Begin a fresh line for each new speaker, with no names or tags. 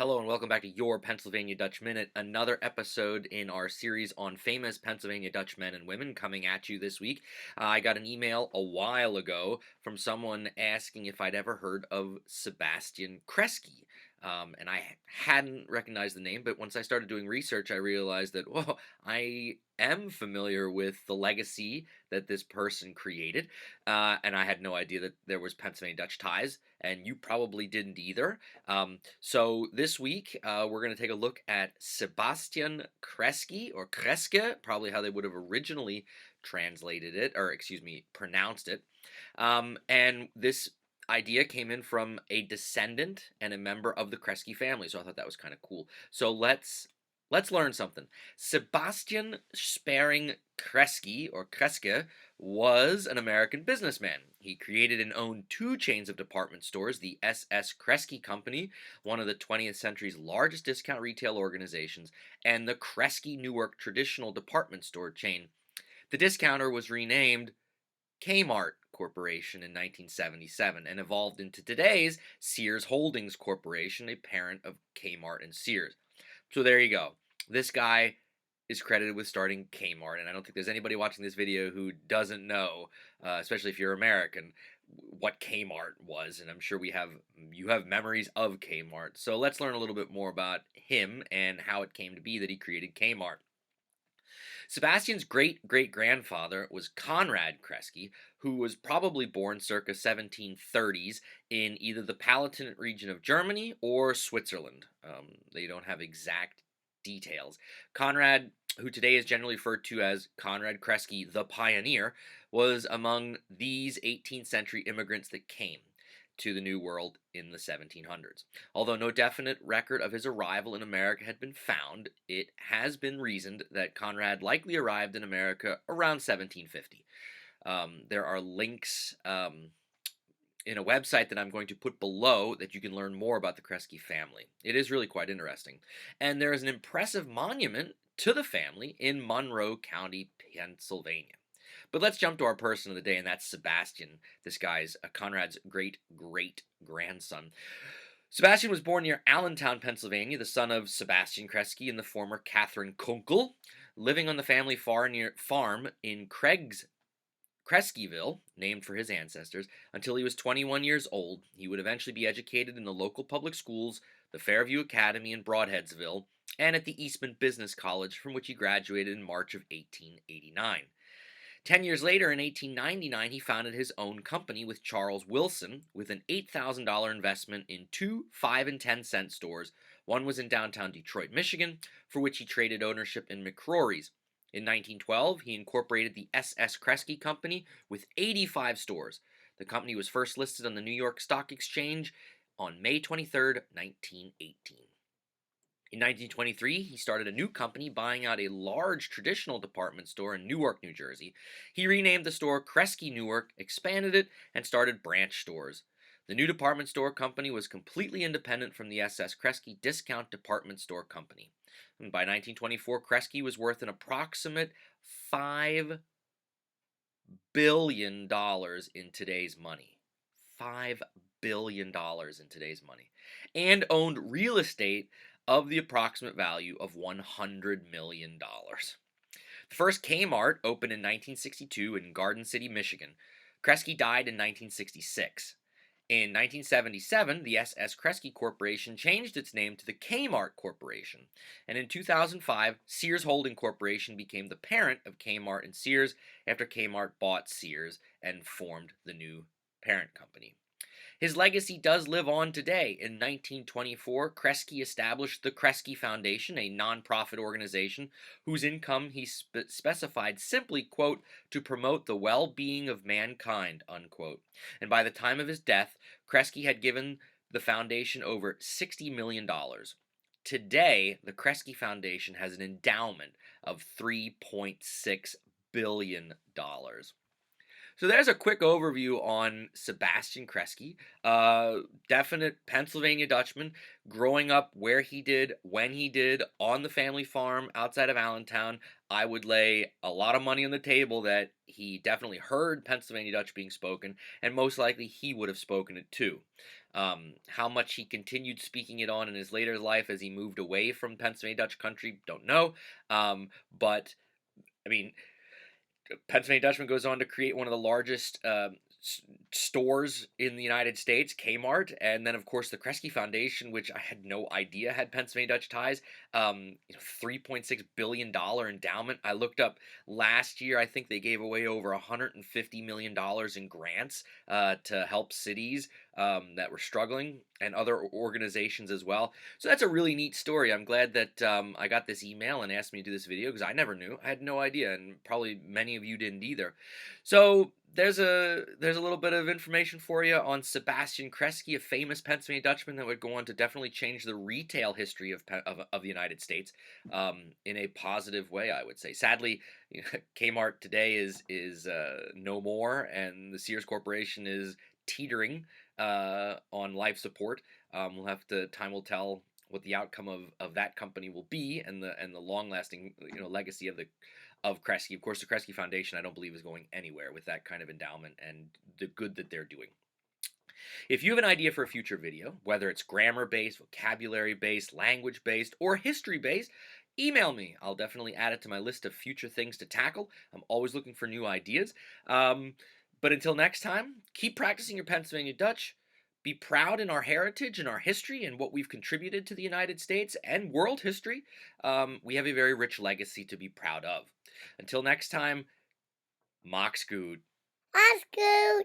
Hello and welcome back to your Pennsylvania Dutch Minute, another episode in our series on famous Pennsylvania Dutch men and women coming at you this week. I got an email a while ago from someone asking if I'd ever heard of Sebastian Kresge. And I hadn't recognized the name, but once I started doing research, I realized that, well, I am familiar with the legacy that this person created, and I had no idea that there was Pennsylvania Dutch ties, and you probably didn't either. So this week, we're going to take a look at Sebastian Kresge, or Kresge, probably how they would have originally translated it, or excuse me, pronounced it. And this idea came in from a descendant and a member of the Kresge family, so I thought that was kind of cool. So let's learn something. Sebastian Sparing Kresge, or Kresge, was an American businessman. He created and owned two chains of department stores, the S.S. Kresge Company, one of the 20th century's largest discount retail organizations, and the Kresge Newark traditional department store chain. The discounter was renamed Kmart Corporation in 1977 and evolved into today's Sears Holdings Corporation, a parent of Kmart and Sears. So there you go. This guy is credited with starting Kmart, and I don't think there's anybody watching this video who doesn't know, especially if you're American, what Kmart was. And I'm sure you have memories of Kmart. So let's learn a little bit more about him and how it came to be that he created Kmart. Sebastian's great-great-grandfather was Conrad Kresge, who was probably born circa 1730s in either the Palatinate region of Germany or Switzerland. They don't have exact details. Conrad, who today is generally referred to as Conrad Kresge the Pioneer, was among these 18th century immigrants that came to the New World in the 1700s. Although no definite record of his arrival in America had been found, it has been reasoned that Conrad likely arrived in America around 1750. There are links in a website that I'm going to put below that you can learn more about the Kresge family. It is really quite interesting. And there is an impressive monument to the family in Monroe County, Pennsylvania. But let's jump to our person of the day, and that's Sebastian. This guy's Conrad's great-great-grandson. Sebastian was born near Allentown, Pennsylvania, the son of Sebastian Kresge and the former Catherine Kunkel, living on the family farm in Kresgeville, named for his ancestors, until he was 21 years old. He would eventually be educated in the local public schools, the Fairview Academy in Broadheadsville, and at the Eastman Business College, from which he graduated in March of 1889. 10 years later, in 1899, he founded his own company with Charles Wilson with an $8,000 investment in two 5 and 10-cent stores. One was in downtown Detroit, Michigan, for which he traded ownership in McCrory's. In 1912, he incorporated the S.S. Kresge Company with 85 stores. The company was first listed on the New York Stock Exchange on May 23, 1918. In 1923, he started a new company buying out a large traditional department store in Newark, New Jersey. He renamed the store Kresge Newark, expanded it, and started branch stores. The new department store company was completely independent from the S.S. Kresge Discount Department Store Company. And by 1924, Kresge was worth an approximate $5 billion in today's money. $5 billion in today's money. And owned real estate of the approximate value of $100 million. The first Kmart opened in 1962 in Garden City, Michigan. Kresge died in 1966. In 1977, the S.S. Kresge Corporation changed its name to the Kmart Corporation. And in 2005, Sears Holding Corporation became the parent of Kmart and Sears after Kmart bought Sears and formed the new parent company. His legacy does live on today. In 1924, Kresge established the Kresge Foundation, a nonprofit organization whose income he specified simply, quote, to promote the well-being of mankind, unquote. And by the time of his death, Kresge had given the foundation over $60 million. Today, the Kresge Foundation has an endowment of $3.6 billion. So there's a quick overview on Sebastian Kresge, definite Pennsylvania Dutchman, growing up where he did, when he did, on the family farm outside of Allentown. I would lay a lot of money on the table that he definitely heard Pennsylvania Dutch being spoken, and most likely he would have spoken it too. How much he continued speaking it on in his later life as he moved away from Pennsylvania Dutch country, don't know. But I mean, Pennsylvania Dutchman goes on to create one of the largest stores in the United States, Kmart, and then of course the Kresge Foundation, which I had no idea had Pennsylvania Dutch ties. $3.6 billion endowment. I looked up last year. I think they gave away over $150 million in grants to help cities that were struggling and other organizations as well. So that's a really neat story. I'm glad that I got this email and asked me to do this video because I never knew. I had no idea, and probably many of you didn't either. So there's a little bit of information for you on Sebastian Kresge, a famous Pennsylvania Dutchman that would go on to definitely change the retail history of the United States in a positive way, I would say. Sadly, Kmart today is no more, and the Sears Corporation is teetering on life support. We'll have to time will tell what the outcome of that company will be, and the long lasting legacy of Kresge. Of course, the Kresge Foundation I don't believe is going anywhere with that kind of endowment and the good that they're doing. If you have an idea for a future video, whether it's grammar based, vocabulary based, language based, or history based, email me. I'll definitely add it to my list of future things to tackle. I'm always looking for new ideas. But until next time, keep practicing your Pennsylvania Dutch. Be proud in our heritage and our history and what we've contributed to the United States and world history. We have a very rich legacy to be proud of. Until next time, Mock Scoot.
Oscar.